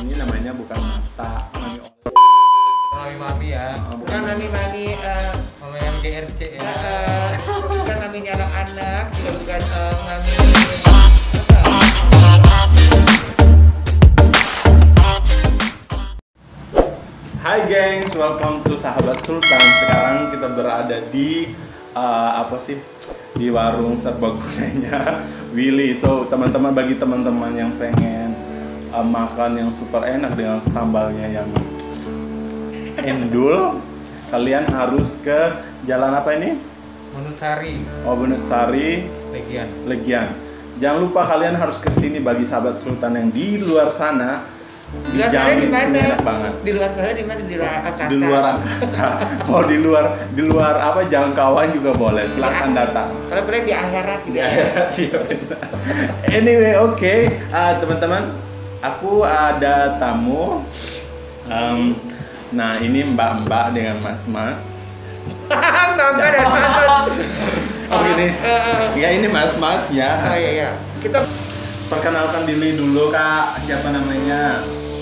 ini namanya bukan mata, Mami ya. Bukan mami-mami Mami yang GRC ya. bukan maminya anak-anak, juga bukan mami Hai gengs, welcome to Sahabat Sultan. Sekarang kita berada di di warung serbagunanya Willy. So teman-teman, bagi teman-teman yang pengen makan yang super enak dengan sambalnya yang endul, kalian harus ke jalan apa ini? Bonusari. Oh, Bonusari Legian. Jangan lupa kalian harus ke sini bagi sahabat Sultan yang di luar sana. Di luar sana di mana? Enak banget. Di luar sana di mana? Di luar angkasa. Di luar angkasa. Mau di luar apa jangkauan juga boleh. Silakan datang. Kalau boleh di akhirat gitu. Ya, anyway, oke. Teman-teman, aku ada tamu. Nah, ini mbak-mbak dengan mas-mas. Mbak dan mas. Oh gini. Ya, ini mas-masnya. Oh iya. Kita Perkenalkan diri dulu, Kak. Siapa namanya?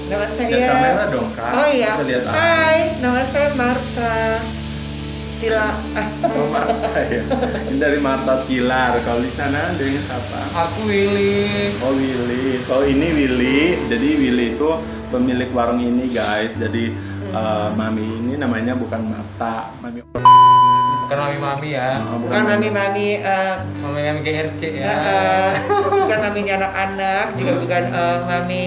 nama Lihat saya. kamera dong, Kak. Oh iya. Bisa lihat aku. Hai, nama saya Marta. Tila. Oh, Marta ya. Ini dari Marta Tilar. Kalau di sana dari siapa? Aku Willy. Oh, Willy. So ini Willy. Jadi Willy itu pemilik warung ini, guys. Jadi mami ini namanya bukan Marta, mami. Bukan mami ya. Bukan mami-mami Mami yang GRC ya. bukan maminya anak-anak, juga bukan mami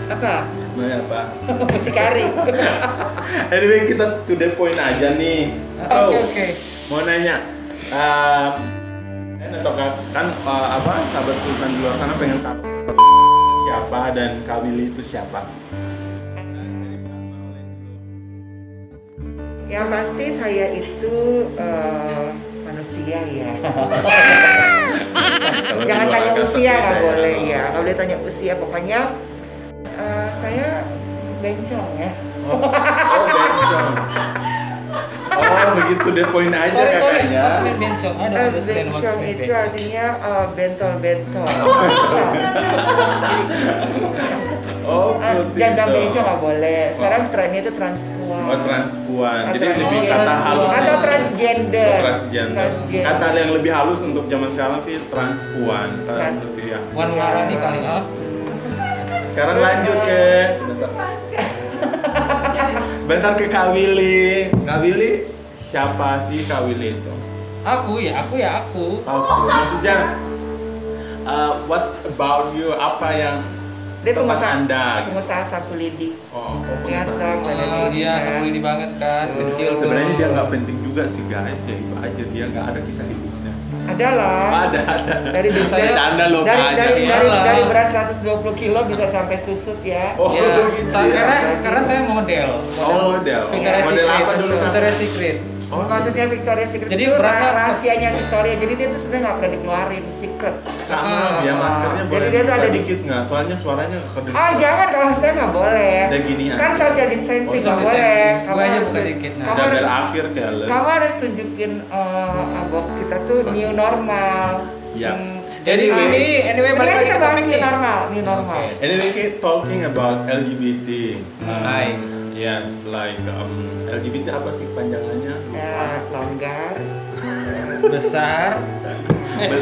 apa? Mami apa? Mucikari. Anyway, kita to the point aja nih. Oke. Mau nanya, atau kan sahabat Sultan di luar sana pengen tahu siapa dan Kak Willy itu siapa? Yang pasti saya itu manusia ya. Jangan tanya usia, nggak boleh ya. Kalau dia tanya usia, pokoknya saya bencong ya. Oh, bencong. Oh, begitu deh poin aja kakaknya. Maksudnya bencong. Ada Bencong itu artinya bentol-bentol. Bencong. Oh, Jangan bilang bencong nggak boleh. Sekarang trennya itu transpuan. Oh, transpuan. Jadi Atau lebih kata halus. Atau transgender. Oh, transgender. Kata yang lebih halus untuk zaman sekarang sih transpuan. Ya. Wan Marani kali ya. Sekarang lanjut ke bentar ke Kak Willy. Kak Willy, siapa sih Kak Willy itu? Aku. Maksudnya what's about you? Apa yang Dia Anda? pengusaha sapu lidi. Oh, Ya, pengusaha. Iya, sapu lidi banget kan. Kecil tuh. Sebenarnya dia nggak penting juga sih guys, ya itu aja, dia nggak ada kisah hidupnya. Ada lah. Ada. Dari Bercanda loh, Kak. dari berat 120 kilo bisa sampai susut ya. Oh, Ya, begitu ya. karena saya model. Oh, model. Victoria's Model Secret. apa dulu, Kak? Victoria's Secret. Oh, Maksudnya Victoria's Secret Jadi itu berapa- rahasianya Victoria. Jadi dia tuh sebenarnya nggak pernah dikeluarin secret. karena dia maskernya Jadi boleh dia tuh buka ada dikit nggak? Soalnya suaranya kedengeran. Oh jangan, kalau saya nggak boleh. Udah gini ya. Kan social distancing Oh, nggak social boleh. distancing. Gua aja buka dikit, nah. kamu Udah harus, berakhir keles. kamu harus tunjukin bahwa kita tuh new normal. Ya. Jadi anyway balik Mendingan lagi kita ke bahas topik new nih. normal, new normal. Oke. Anyway, keep talking about LGBT. Hai. Yes, like LGBT apa sih panjangannya? Ya, longgar. Besar.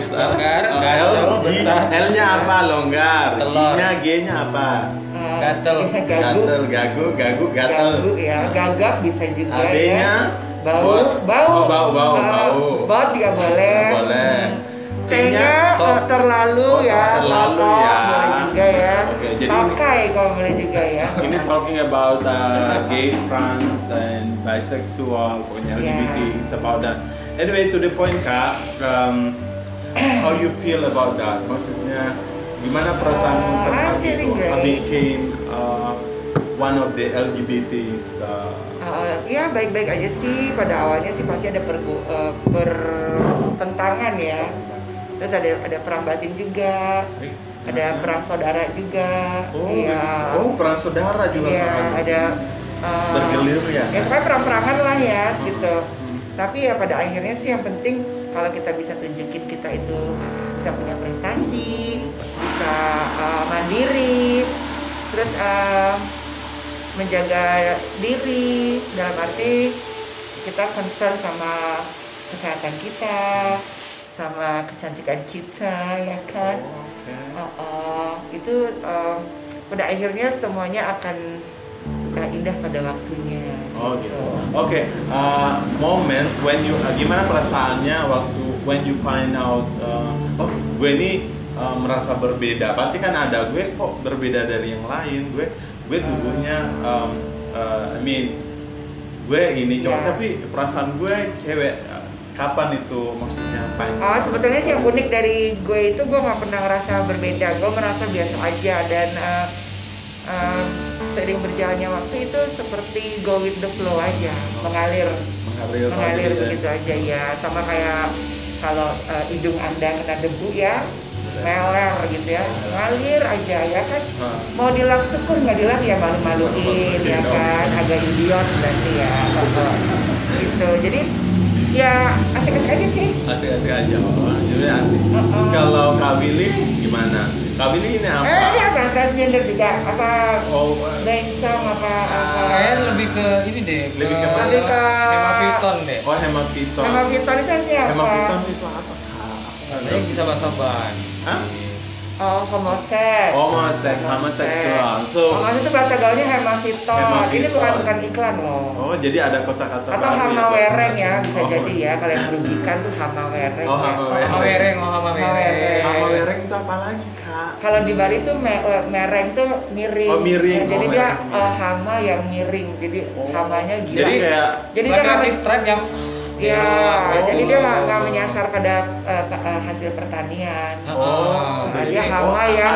Longgar, gacor, besar. L-nya apa? Longgar. Telur. G-nya apa? Gatel. Gatel, gagu, gatel. Gagu ya, gagap bisa juga AB-nya? ya. Bau. Oh, bau. Bot juga boleh. Nggak boleh. T-nya terlalu ya. Terlalu Totok, ya. boleh juga ya. Oke, jadi Pakai kalau boleh juga ya. ini talking about gay, trans, and bisexual, pokoknya Yeah. LGBT, it's about that. Anyway, to the point, Kak, how you feel about that? Maksudnya, gimana perasaanmu tentang I'm feeling itu? I great. became one of the LGBTs. Ya baik-baik aja sih. Pada awalnya sih pasti ada pertentangan ya. Terus ada perang batin juga. Ada perang saudara juga. Oh, Iya. oh, perang saudara juga. Iya, Kak. ada Bergelir ya. ya pokoknya perang-perangan lah ya gitu. Tapi ya pada akhirnya sih yang penting kalau kita bisa tunjukin kita itu bisa punya prestasi, bisa mandiri, terus menjaga diri dalam arti kita concern sama kesehatan kita, sama kecantikan kita, ya kan? Itu pada akhirnya semuanya akan indah pada waktunya. Oh gitu. Oke. Moment when you gimana perasaannya waktu when you find out oh gue ini merasa berbeda. Pasti kan ada gue kok berbeda dari yang lain. Gue tubuhnya I mean gue ini cowok tapi perasaan gue cewek. Kapan itu maksudnya? Sebetulnya sih yang unik dari gue itu gue nggak pernah ngerasa berbeda. Gue merasa biasa aja dan seiring berjalannya waktu itu seperti go with the flow aja, mengalir begitu aja ya. Sama kayak kalau hidung Anda kena debu ya, meler gitu ya, ngalir aja ya kan. Mau dilap syukur nggak dilap ya malu-maluin ya kan, agak idiot berarti ya. Gitu. Jadi ya asik-asik aja sih. Asik-asik aja. Jadi asik. Terus kalau Kak Willy gimana? Kak Willy ini apa? Ini apa? Transgender juga? Apa? Bencong apa? Kayaknya lebih ke ini deh. Lebih ke hemaviton deh. Oh, hemaviton. Hemaviton itu artinya apa? Hemaviton itu apa? Katanya bisa bahasa ban. Hah? Homoseks. Homoseksual. So, homoseks itu bahasa gaulnya hemaviton. Ini bukan iklan loh. Oh, jadi ada kosakata baru. Atau hama wereng ya, bisa jadi ya. Kalau yang merugikan tuh hama wereng. Hama wereng. Hama wereng itu apa lagi, Kak? Kalau di Bali tuh mereng tuh miring. Oh, miring. Jadi dia hama yang miring. Jadi hamanya gila. Jadi kayak dia laki-laki strike yang jadi dia nggak menyasar pada hasil pertanian. Dia hama yang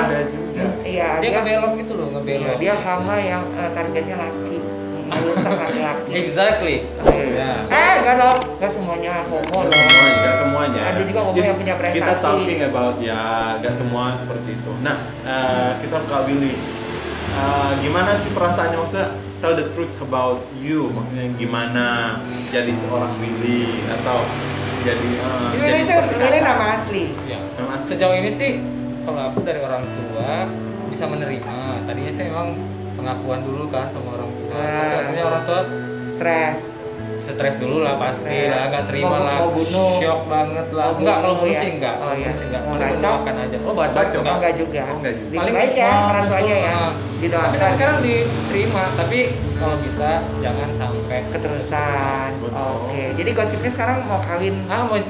dia ngebelok gitu loh, ngebelok. Dia hama yang targetnya laki, merusak laki-laki. Exactly. Enggak dong, nggak semuanya homo loh. Enggak semuanya. Ada juga homo yang punya prestasi. Kita talking about nggak semua seperti itu. Nah, kita Kak Willy, gimana sih perasaannya maksudnya? Tell the truth about you, maksudnya gimana jadi seorang Willy atau jadi Willy itu Willy nama asli. Ya. Sejauh ini sih kalau aku dari orang tua bisa menerima. Tadinya saya emang pengakuan dulu kan sama orang tua. Tapi akhirnya orang tua stres dulu lah pasti lah, agak terima lah, shock banget lah. Enggak, kalau bunuh sih enggak. Paling mendoakan aja. Bacok enggak juga. Paling baik ya orang tuanya ya. Didoakan. Tapi sekarang diterima, tapi kalau bisa jangan sampai keterusan. Oke. Jadi gosipnya sekarang mau kawin.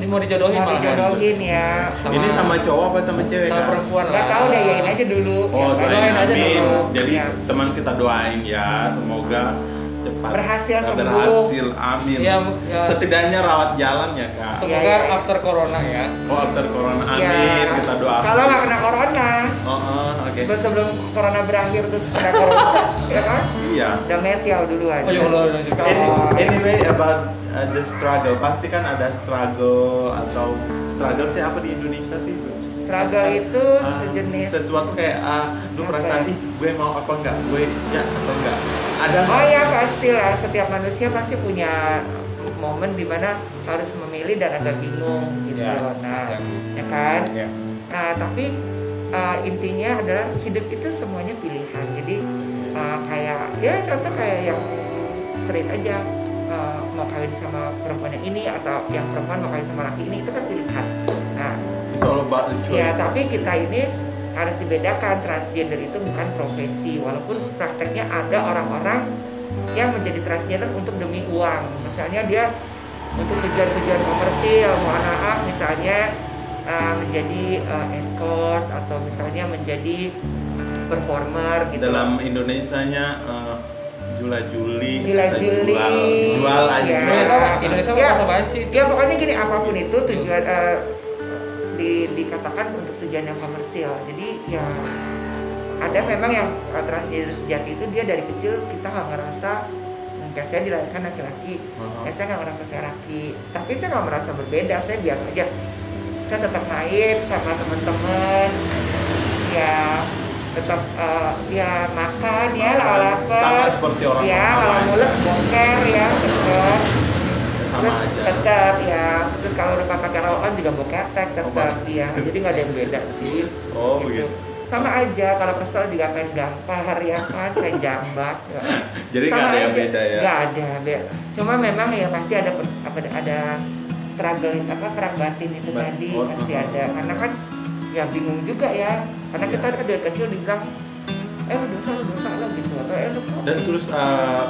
Mau dijodohin malah. Mau dijodohin ya. Ini sama cowok apa sama cewek? Sama perempuan lah. Enggak tahu deh, yain aja dulu. Doain aja dulu. Jadi ya. Teman kita doain ya, semoga cepat berhasil sembuh. Berhasil, amin. Ya. Setidaknya rawat jalan ya, Kak. Semoga after corona ya. After corona, amin. Kita doakan. Kalau nggak kena corona. Oke. Sebelum corona berakhir terus kena corona, ya kan? Iya. Udah metial duluan. Anyway, about the struggle, pasti kan ada struggle atau struggle sih apa di Indonesia sih? Struggle itu sejenis sesuatu kayak lu perasaan gue mau apa enggak, gue ya atau enggak, ada nggak? Oh ya pastilah, setiap manusia pasti punya momen dimana harus memilih dan agak bingung gitu loh. Nah, ya kan? Nah, tapi intinya adalah hidup itu semuanya pilihan. Jadi kayak ya contoh kayak yang straight aja, mau kawin sama perempuan yang ini atau yang perempuan mau kawin sama laki ini, itu kan pilihan. Nah, ya tapi kita ini harus dibedakan, transgender itu bukan profesi, walaupun prakteknya ada orang-orang yang menjadi transgender untuk demi uang. Misalnya dia untuk tujuan-tujuan komersil, mau anak misalnya menjadi escort atau misalnya menjadi performer gitu. Dalam Indonesianya Jula-juli jual aja. Indonesia bahasa banci. Ya pokoknya gini, apapun itu tujuan dikatakan untuk tujuan yang komersil. Jadi ya ada memang yang transgender sejati itu dia dari kecil kita nggak ngerasa kayak saya dilahirkan laki-laki, saya nggak ngerasa saya laki, tapi saya nggak merasa berbeda, saya biasa aja. Saya tetap main sama teman-teman, ya tetap ya makan ya kalau lapar, ya kalau mules boker ya terus tetap ya, terus kalau lupa pakai roll on juga boketek tetap ya, jadi nggak ada yang beda sih. Begitu. sama aja. Kalau kesel juga pengen gampar ya kan, pengen jambak ya. Jadi nggak ada yang beda ya? Nggak ada beda. Cuma memang ya pasti ada struggle perang batin itu tadi pasti ada. Karena kan ya bingung juga ya. Karena kita dari kecil dibilang lu dosa lo gitu atau lu kok. Dan terus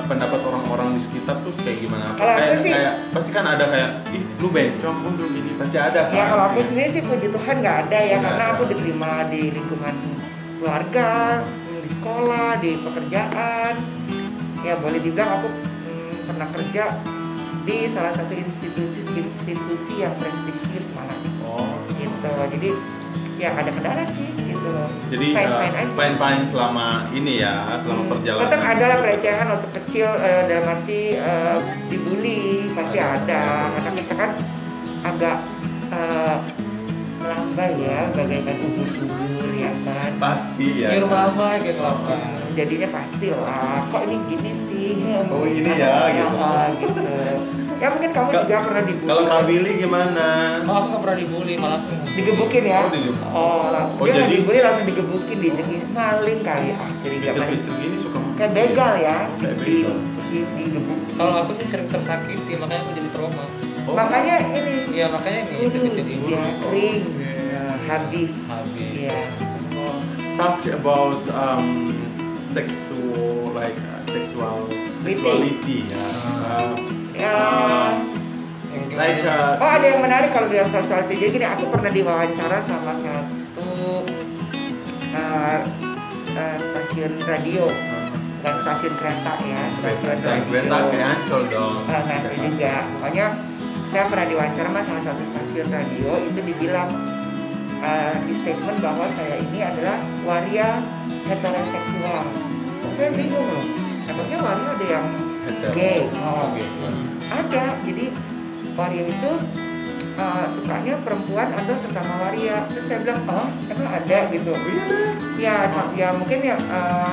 pendapat orang-orang di sekitar tuh kayak gimana? Kalau aku sih kayak pasti kan ada kayak lu bencong, lu ini pasti ada kan. Ya kalau aku sendiri sih puji Tuhan nggak ada ya, Nggak karena ada. aku diterima di lingkungan keluarga, di sekolah, di pekerjaan. Ya boleh dibilang aku pernah kerja di salah satu institusi yang prestisius malah. Oh. Gitu. Jadi ya ada kendala sih gitu loh. Jadi fine selama ini ya, selama perjalanan. Tetap ada lah pelecehan waktu kecil, dalam arti dibully pasti ada. Karena kita kan agak melambai ya, bagaikan ubur-ubur ya kan. Pasti ya. Di rumah mama gitu apa. Jadinya pasti lah, kok ini gini sih. Oh ini ya gitu. Gitu. Ya mungkin kamu juga pernah dibully. Kalau Kak Billy gimana? Oh, aku nggak pernah dibully, malah aku Digebukin ya? Oh, digebukin. Dia nggak jadi dibully langsung digebukin, dijekin maling kali curiga maling. Pintu gini suka Kayak begal ya, Kayak begal. digebukin. kalau aku sih sering tersakiti, makanya aku jadi trauma. Oh. Makanya ini Iya, makanya nih kecil ibu ya, kering, habis. habis. Iya. Talk about sexuality ya. Ya. Yang gimana? Like Oh ada yang menarik kalau di sexuality. Jadi gini, aku pernah diwawancara sama satu stasiun radio, bukan stasiun kereta ya, stasiun radio. kereta kayak Ancol dong. Nanti juga. Pokoknya saya pernah diwawancara sama salah satu stasiun radio, itu dibilang di statement bahwa saya ini adalah waria heteroseksual. Saya bingung loh. Emangnya waria ada yang gay? Oh, ada. Jadi waria itu sukanya perempuan atau sesama waria. Terus saya bilang, oh emang ada gitu. Ya, ya mungkin ya.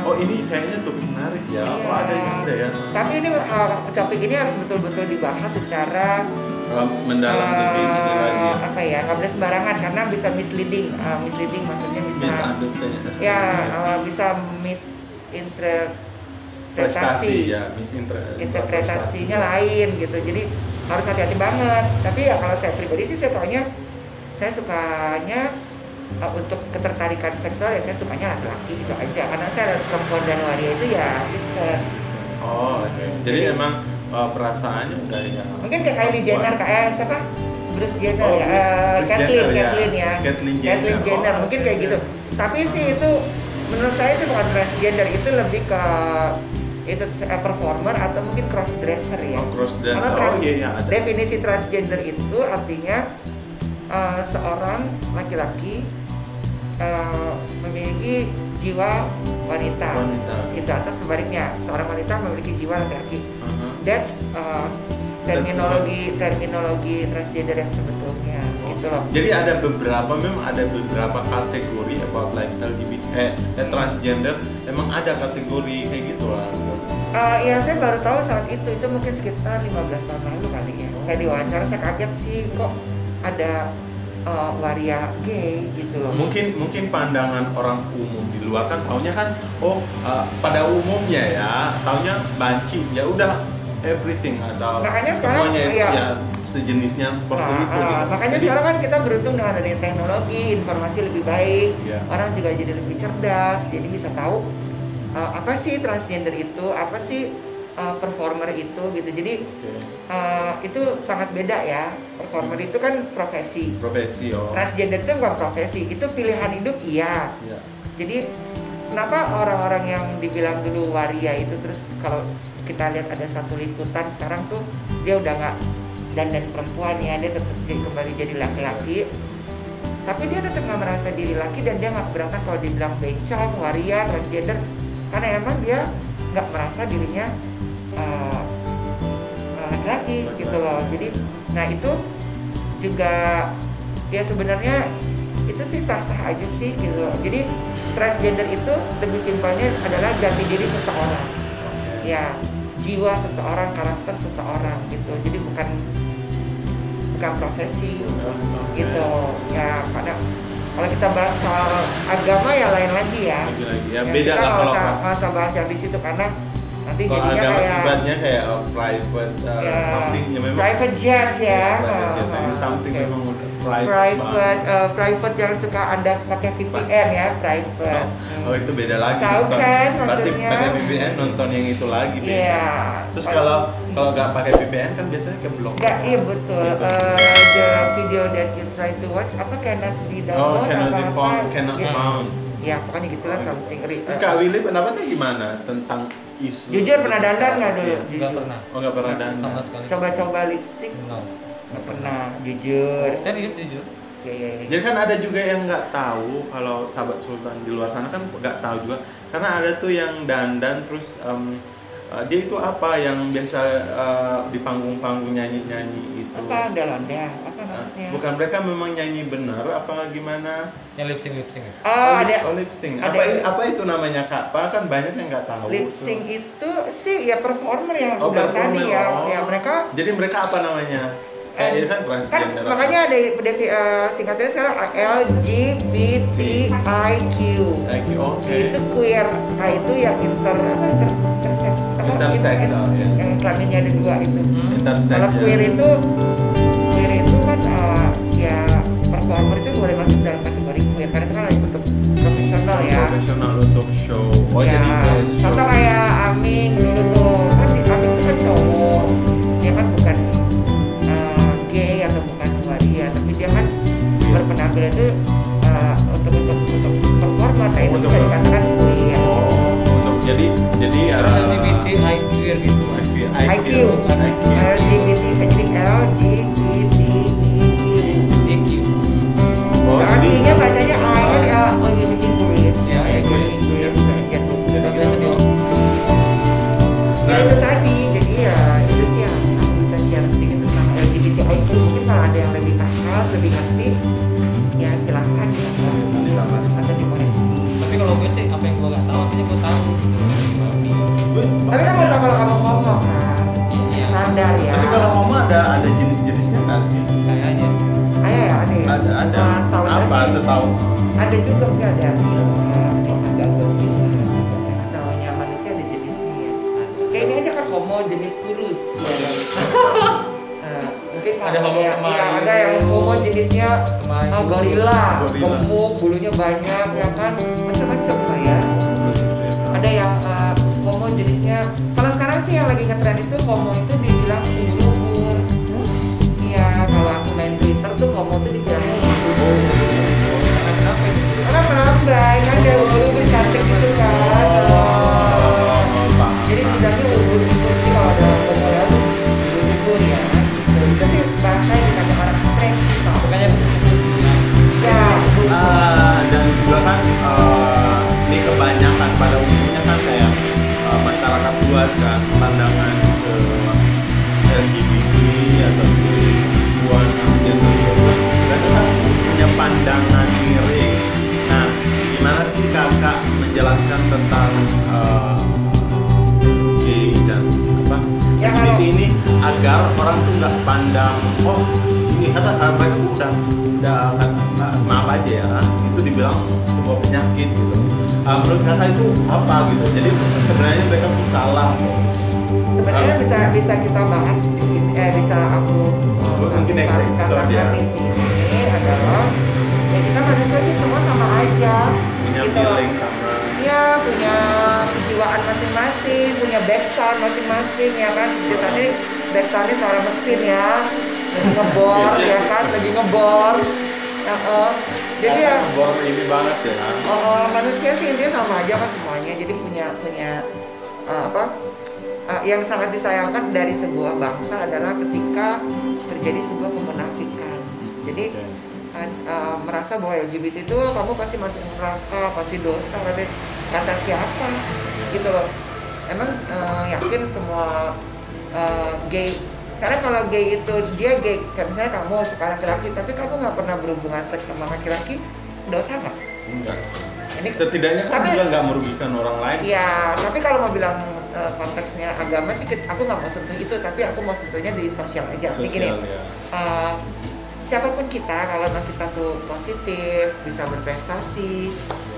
Oh ini kayaknya tuh menarik ya. Iya. Oh ada ya. Tapi ini topik ini harus betul-betul dibahas secara mendalam lebih gitu lagi. apa ya, nggak boleh sembarangan karena bisa misleading. Misleading maksudnya bisa ya bisa misinterpretasi ya, interpretasinya lain gitu. Jadi harus hati-hati banget. Tapi ya kalau saya pribadi sih saya sukanya untuk ketertarikan seksual ya saya sukanya laki-laki gitu aja. Karena saya ada perempuan dan waria itu ya sisters. Oh oke. Jadi emang perasaannya udah ya. Mungkin kayak Kylie Jenner, kayak siapa? Bruce Jenner Oh, ya, Bruce Jenner Caitlyn ya. Caitlyn Caitlyn Jenner, Oh, mungkin kayak gitu. Tapi sih itu menurut saya itu bukan transgender, itu lebih ke itu performer atau mungkin cross dresser ya. Oh, cross dresser. Karena Iya ada. definisi transgender itu artinya seorang laki-laki memiliki jiwa wanita. Itu atau sebaliknya seorang wanita memiliki jiwa laki-laki. That's terminologi transgender yang sebetulnya gitu loh. Jadi memang ada beberapa kategori about like LGBT transgender, emang ada kategori kayak gitu lah. Ya saya baru tahu saat itu mungkin sekitar 15 tahun lalu kali ya. Saya diwawancara, saya kaget sih kok ada waria gay gitu loh. Mungkin pandangan orang umum di luar kan taunya kan pada umumnya ya taunya banci ya udah everything atau makanya sekarang semuanya ya sejenisnya seperti itu gitu. Makanya Jadi, sekarang kan kita beruntung dengan adanya teknologi, informasi lebih baik, Iya. orang juga jadi lebih cerdas, jadi bisa tahu apa sih transgender itu, apa sih performer itu gitu. Jadi itu sangat beda ya. Performer itu kan profesi. Transgender itu bukan profesi, itu pilihan hidup iya. Jadi kenapa orang-orang yang dibilang dulu waria itu terus kalau kita lihat ada satu liputan sekarang tuh dia udah nggak dandan perempuan ya, dia tetap kembali jadi laki-laki, tapi dia tetap nggak merasa diri laki dan dia nggak keberatan kalau dibilang bencong, waria, transgender, karena emang dia nggak merasa dirinya laki-laki gitu loh. Jadi nah itu juga ya sebenarnya itu sih sah-sah aja sih gitu loh. Jadi transgender itu lebih simpelnya adalah jati diri seseorang, ya jiwa seseorang, karakter seseorang gitu. Jadi bukan profesi gitu ya. Kalau kita bahas soal agama ya lain lagi ya. Lagi-lagi ya, Ya, beda kita lah kalau nggak usah bahas yang di situ karena nanti kalau jadinya agama kayak sifatnya kayak private ya, something ya memang private jet ya. private jet, tapi something Oke. memang udah private. Private yang suka Anda pakai VPN ya, private. Oh itu beda lagi. Tahu Nonton. kan Berarti maksudnya? pakai VPN nonton yang itu lagi beda. Iya. Terus kalau nggak pakai VPN kan biasanya keblok. Enggak, iya betul. The video that you try to watch apa cannot be download cannot be apa found, cannot ya, found. ya pokoknya gitulah something. Terus Kak Willy pendapatnya gimana tentang isu? Jujur pernah dandan nggak dulu? Iya. Nggak Jujur. pernah Oh nggak pernah dandan. sama sekali. Coba-coba lipstick No. nggak pernah. Jujur. Serius jujur. Ya. Jadi kan ada juga yang nggak tahu kalau sahabat Sultan di luar sana kan nggak tahu juga karena ada tuh yang dandan terus dia itu apa yang biasa di panggung-panggung nyanyi-nyanyi gitu. Apa ondel-ondel? Apa maksudnya? Bukan mereka memang nyanyi benar apa gimana? Yang lip sync. Oh, ada lip sync. ada- Apa itu namanya Kak? Padahal kan banyak yang nggak tahu. lip sync itu sih ya performer yang Oh, aku bilang tadi performer. ya. Oh. Ya mereka Jadi mereka apa namanya? Ini kan kan transgender. makanya ada singkatnya sekarang LGBTIQ. Oke. Itu queer, nah itu yang intersex, Intersex, oh, ya. yang kelaminnya ada dua itu. Intersex, Kalau ya. queer itu kan ya performer itu boleh masuk dalam kategori queer karena itu kan lagi untuk profesional ya. Profesional untuk show. Oh ya, jadi kayak show. contoh kayak Aming dulu tuh kan Aming itu kan cowok, dia kan bukan gay atau bukan waria, tapi dia kan berpenampilan itu untuk performer, nah itu Untuk bisa dikatakan queer. Oh, untuk jadi LGBT IQ gitu. IQ, LGBT, jadi LGBTIQ. EQ. Oh, Nah, jadi I-nya bacanya I kan L, oh jadi Inggris. Ya, Inggris. Inggris. Gitu. jadi Tapi gitu. sedih. Ya itu tadi, jadi ya itu sih yang aku bisa share sedikit tentang LGBTIQ. Mungkin kalau ada yang lebih paham, lebih ngerti, ya silahkan ya. Atau dikoreksi. Tapi kalau gue sih apa yang gue nggak tahu akhirnya gue tahu. Tapi kan kalau kamu ngomong kan, Iya. sadar ya. Tapi kalau ngomong ada jenis-jenisnya nggak sih? Kayaknya. Ayo ya ada ya. Ada. Nah, setahu Apa saya sih, setahu? ada juga nggak ada gila, ada gagel juga. Namanya manusia ada jenisnya ya. Kayak ini aja kan homo jenis kurus. Mungkin kalau Ada homo ya, kemarin. ya, ada yang homo jenisnya Kemarin. gorila, Gorila. gemuk, bulunya banyak, ya kan macam-macam lah ya. Ada yang homo jenisnya, kalau sekarang sih yang lagi ngetren itu homo itu dibilang ubur-ubur. Iya, kalau aku main Twitter tuh homo tuh dibilang ubur-ubur. Kenapa itu? Karena melambai kan kayak ubur-ubur cantik gitu kan. Jadi bilangnya ubur-ubur sih kalau ada homo ya tuh ubur-ubur ya. Itu sih bahasa yang dikatakan orang straight sih. Pak. Makanya Ya, Dan juga kan ini kebanyakan pada umumnya kan kayak masyarakat luas kan pandangan ke LGBT atau perempuan gender mereka kan punya pandangan miring. Nah, gimana sih kakak menjelaskan tentang gay dan apa Ya, LGBT kalau- ini agar orang tuh nggak pandang oh ini kata mereka tuh udah maaf aja ya itu dibilang sebuah penyakit gitu. Menurut kakak itu apa gitu? Jadi sebenarnya mereka tuh salah. sebenarnya bisa kita bahas di sini, bisa aku Mungkin next episode katakan ya. di sini adalah ya kita manusia sih semua sama aja. Punya Gitu. feeling sama. Iya, punya kejiwaan masing-masing, punya backsound masing-masing ya kan. Biasanya backsoundnya suara mesin ya, lagi ngebor ya kan, lagi ngebor. Jadi ya bor ini banget ya. manusia sih intinya sama aja kan semuanya. Jadi punya yang sangat disayangkan dari sebuah bangsa adalah ketika terjadi sebuah kemunafikan. Jadi merasa bahwa LGBT itu kamu pasti masuk neraka, pasti dosa, kata siapa gitu loh. Emang yakin semua gay sekarang kalau gay itu dia gay, kayak misalnya kamu suka laki-laki tapi kamu nggak pernah berhubungan seks sama laki-laki, dosa nggak? Enggak. Ini Setidaknya kan tapi- juga nggak merugikan orang lain. ya, tapi kalau mau bilang konteksnya agama sih aku nggak mau sentuh itu, tapi aku mau sentuhnya di sosial aja. Jadi gini, Sosial ya. siapapun kita, kalau memang kita tuh positif, bisa berprestasi,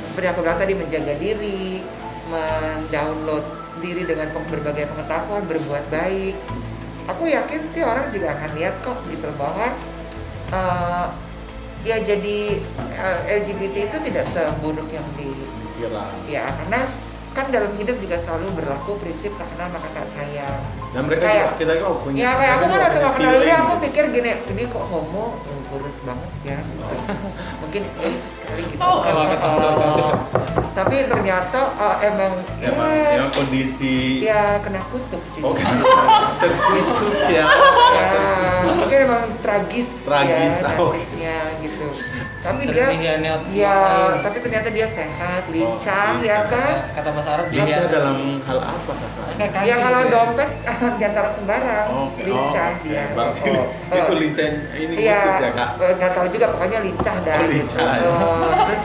seperti aku bilang tadi, menjaga diri, mendownload diri dengan berbagai pengetahuan, berbuat baik, aku yakin sih orang juga akan lihat kok gitu bahwa ya jadi LGBT itu tidak seburuk yang ya, karena kan dalam hidup juga selalu berlaku prinsip tak kenal maka tak sayang. Dan mereka kayak, juga, kita juga punya. Ya kayak aku kan waktu gak kenal dia, aku gitu. pikir gini, ini kok homo, kurus banget ya gitu. Mungkin sekali gitu. Tapi ternyata emang yang kondisi ya kena kutuk sih. Oke. Terkutuk ya. Ya, mungkin emang tragis ya oh. nasibnya gitu. Tapi Serpihannya dia tapi ternyata dia sehat, lincah ya kan. Kata Mas Arab Lincah dalam hal apa kakak? Ya kalau dompet di antara sembarang, lincah dia. Berarti itu lincah ini iya, ya kak? Nggak tahu juga, pokoknya lincah dah gitu. Lincah. Terus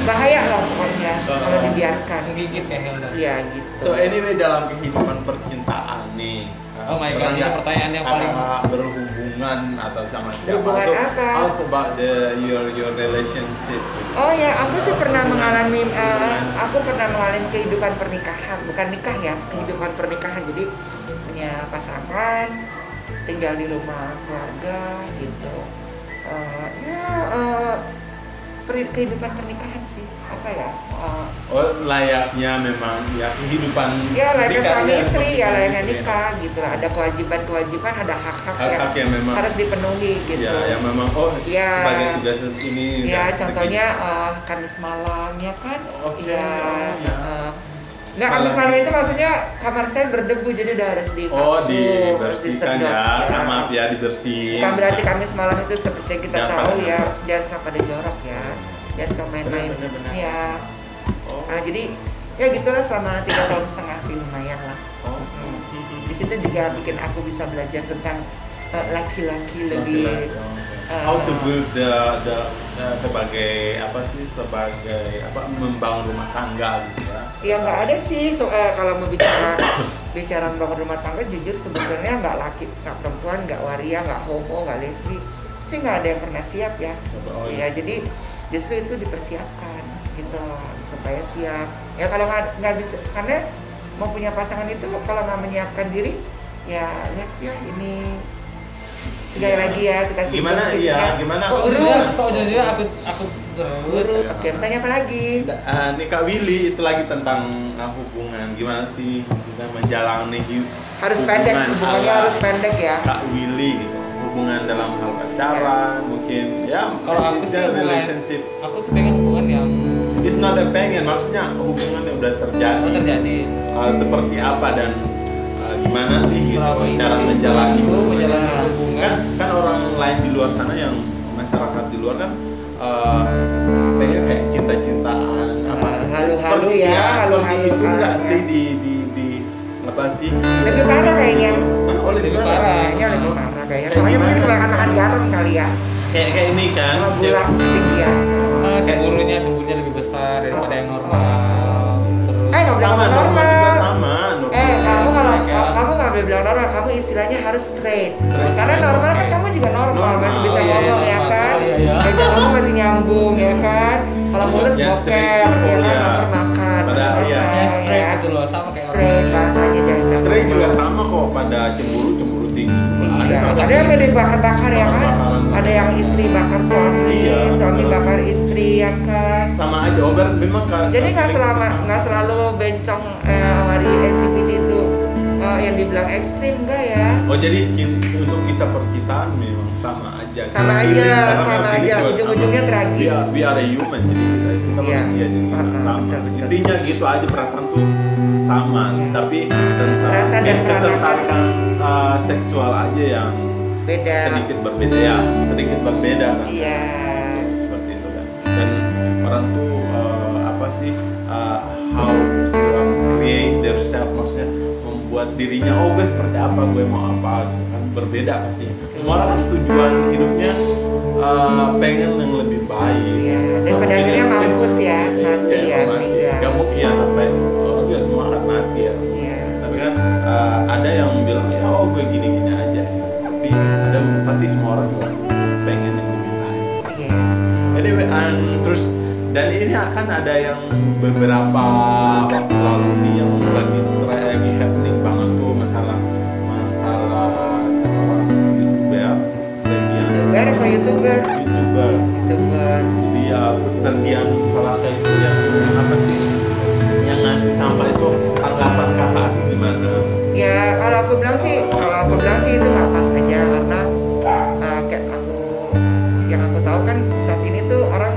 bahaya lah pokoknya kalau dibiarkan. Menggigit ya Hilda. Iya gitu. So anyway, dalam kehidupan percintaan nih, Oh my god, ini pertanyaan yang paling berhubungan atau sama siapa? Berhubungan apa? How's about your relationship? Oh ya, aku sih pernah mengalami kehidupan pernikahan, bukan nikah ya, kehidupan pernikahan. Jadi punya pasangan, tinggal di rumah keluarga gitu. Kehidupan pernikahan sih, apa ya? Layaknya memang ya kehidupan. Ya layaknya suami nikah, istri, ya layaknya istri. nikah gitu lah. Ada kewajiban, ada hak-hak yang memang harus dipenuhi gitu. Ya, yang memang ya, sebagai tugas ini. Ya, contohnya Kamis malam ya kan? Nggak, Kamis malam itu maksudnya kamar saya berdebu jadi udah harus dibersihkan ya. Maaf ya, dibersihin. Bukan berarti Kamis malam itu seperti yang kita tahu ya, nafas. jangan suka pada jorok ya, jangan suka main-main. Benar. Ya. Jadi ya gitulah selama 3,5 tahun sih, lumayan lah. Di situ juga bikin aku bisa belajar tentang laki-laki lebih. How to build sebagai membangun rumah tangga gitu ya. Ya nggak ada sih kalau mau bicara membangun rumah tangga, jujur sebetulnya nggak perempuan, nggak waria, nggak homo, nggak lesbi sih nggak ada yang pernah siap ya. Ya jadi justru itu dipersiapkan gitu supaya siap. Ya kalau nggak bisa, karena mau punya pasangan itu kalau nggak menyiapkan diri ya lihat ya ini sekali lagi ya kita sibuk gimana urus kok jadinya aku terus oke, bertanya apa lagi? Nih Kak Willy, itu lagi tentang hubungan, gimana sih maksudnya menjalani harus pendek, hubungannya harus pendek ya Kak Willy gitu, hubungan dalam hal pacaran mungkin ya. Kalau aku sih relationship, aku tuh pengen hubungan yang it's not a pengen, maksudnya hubungannya udah terjadi. Seperti apa dan gimana sih gitu cara menjalani hubungan. Kan orang lain di luar sana, yang masyarakat di luar kan kayak cinta-cintaan halu-halu ya, halu-halu itu enggak sih di apa sih, lebih parah kayaknya. Lebih parah Kayaknya lebih parah kayaknya, soalnya mungkin kebanyakan makan garam kali ya, kayak ini kan sama gula tinggi ya. Cemburunya lebih besar daripada yang normal. Terus Nggak boleh sama normal juga sama. Kamu kalau boleh bilang normal, kamu istilahnya harus straight. Karena normal kan kamu juga normal, masih bisa ngomong ya kan, gajah kamu masih nyambung ya kan. Kalau mulus boker, ya kan, lapar makan. straight gitu loh, sama kayak straight bahasanya jangan. Straight juga sama kok, pada cemburu tinggi. Ada yang lebih bakar-bakar ya kan, ada yang istri bakar suami, suami bakar istri ya kan. Sama aja, memang kan. Jadi nggak selalu bencong hari LGBT itu yang dibilang ekstrim, enggak ya. Jadi untuk kisah percintaan memang sama aja. Ujung-ujungnya tragis. We are a human, jadi kita manusia, jadi kita sama. Betul. Intinya gitu aja, perasaan tuh sama, tapi Perasaan dan tentang seksual aja yang beda. sedikit berbeda kan. Iya. Seperti itu kan. Dan orang tuh how to create themselves, maksudnya membuat dirinya gue seperti apa, gue mau apa gitu kan, berbeda pastinya. Semua orang kan tujuan hidupnya pengen yang lebih baik. Iya. Dan pada akhirnya mampus ya, mati ya, meninggal. Gak mungkin ya, orang juga semua akan mati ya. Iya. Tapi kan ada yang bilang ya gue gini-gini aja ya. Tapi ada pasti semua orang juga pengen yang ini akan ada yang beberapa waktu lalu nih yang lagi happening banget tuh masalah seorang youtuber youtuber dia Ferdian Palaka itu yang apa sih yang ngasih sampah itu, tanggapan kakak sih gimana? Ya kalau aku bilang sih itu nggak pas aja karena kayak yang aku tahu kan saat ini tuh orang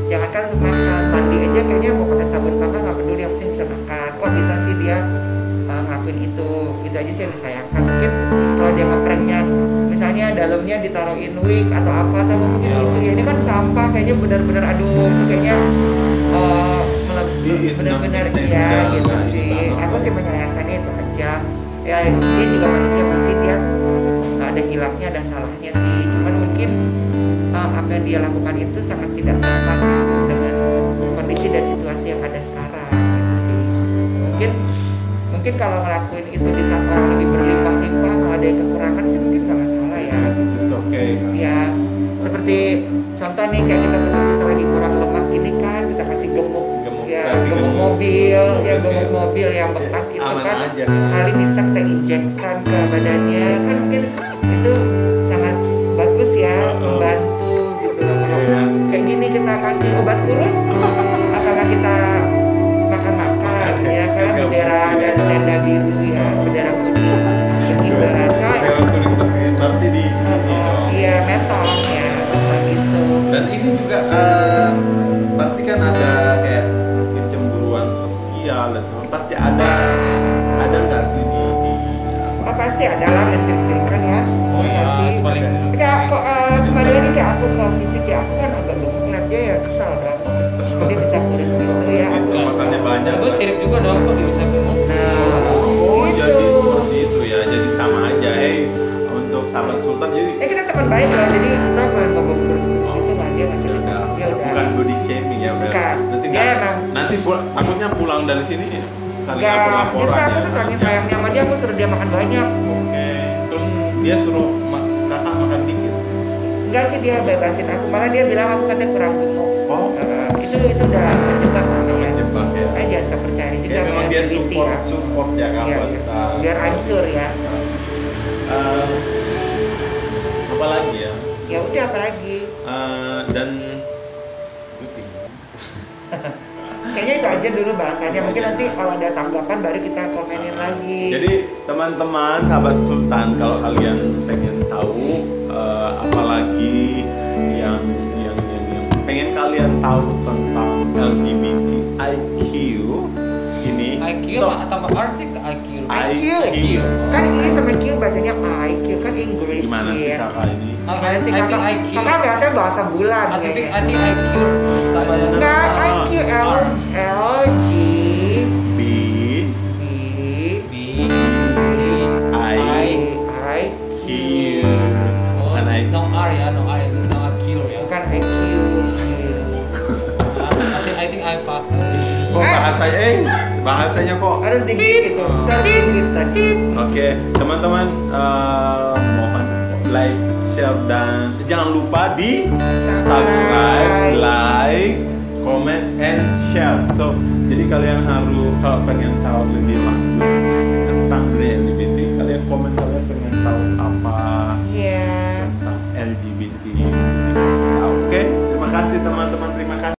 jangankan untuk makan, mandi aja kayaknya mau pakai sabun apa nggak peduli, yang penting bisa makan. Kok bisa sih dia ngelakuin itu aja sih yang disayangkan. Mungkin kalau dia ngepranknya misalnya dalamnya ditaruhin wig atau apa, atau mungkin lucu ya, ini kan sampah kayaknya benar-benar aduh itu kayaknya benar-benar iya gitu sih. Aku sih menyayangkannya itu aja ya, dia juga manusia, pasti dia ada hilafnya, ada salahnya sih, cuman mungkin apa yang dia lakukan itu sangat tidak tepat dengan kondisi dan situasi yang ada sekarang gitu sih. Mungkin kalau ngelakuin itu di saat orang lagi berlimpah-limpah, kalau ada yang kekurangan sih mungkin nggak masalah ya. It's okay. Ya seperti contoh nih kayak kita lagi kurang lemak ini kan, kita kasih gemuk mobil yang bekas itu kan aja. Kali bisa kita injekkan ke badannya kan, mungkin itu sangat bagus ya, membantu gitu loh. Kalau kayak gini kita kasih obat kurus, apakah kita makan ya kan, bendera dan tenda biru ya, bendera kuning berkibar kan, berarti di iya mental ya gitu. Dan ini juga pasti kan ada kayak kecemburuan sosial dan semua, pasti ada nggak sih di pasti ada lah, mensirik-sirikan ya. Oh iya, sih paling kayak kembali lagi kayak aku ke fisik ya, aku kan agak gemuk, ngeliat dia ya kesal kan, dia bisa kurus gitu ya, aku makannya banyak. gue sirip juga dong kok dia bisa gemuk. gitu. Jadi seperti itu ya, jadi sama aja. Untuk sahabat Sultan jadi kita teman baik loh, jadi kita bukan ngomong kurus gitu kan, dia masih ya ya udah. bukan body shaming ya, udah. Bukan. Nanti takutnya pulang dari sini saling Enggak, lapor-laporan justru aku ya. tuh saking sayangnya sama dia, aku suruh dia makan banyak. Oke, terus dia suruh kakak makan dikit. Enggak sih, dia bebasin aku, malah dia bilang aku katanya kurang gemuk. Itu udah menjebak namanya. Menjebak ya. Jangan suka percaya juga Ya, memang dia LGBT ya. support ya Iya, kawan kita. biar hancur ya. Apa lagi ya? Ya udah apalagi. Dan Kayaknya itu aja dulu bahasannya. Mungkin nanti kalau ada tanggapan baru kita komenin lagi. Jadi teman-teman sahabat Sultan, kalau kalian pengen tahu apalagi yang pengen kalian tahu tentang LGBTIQ ini, IQ atau R sih ke IQ. IQ. Kan I sama Q bacanya IQ kan English. Gimana sih kakak ini? Gimana sih I think kakak? IQ. Kakak biasanya bahasa bulan I think kayaknya. IQ tambah dengan Enggak, IQ L G B B B I I Q. Oh, Bukan I. no R ya, no R itu no IQ ya. bukan IQ. I think I fuck. Kok bahasanya kok Harus digigit gitu. Harus digigit tadi. Oke, teman-teman, mohon like, share, dan jangan lupa di subscribe, like, comment, and share. So, jadi kalian harus, kalau pengen tahu lebih lanjut tentang LGBT, kalian komen, kalian pengen tahu apa Iya. tentang LGBT. Oke, terima kasih teman-teman.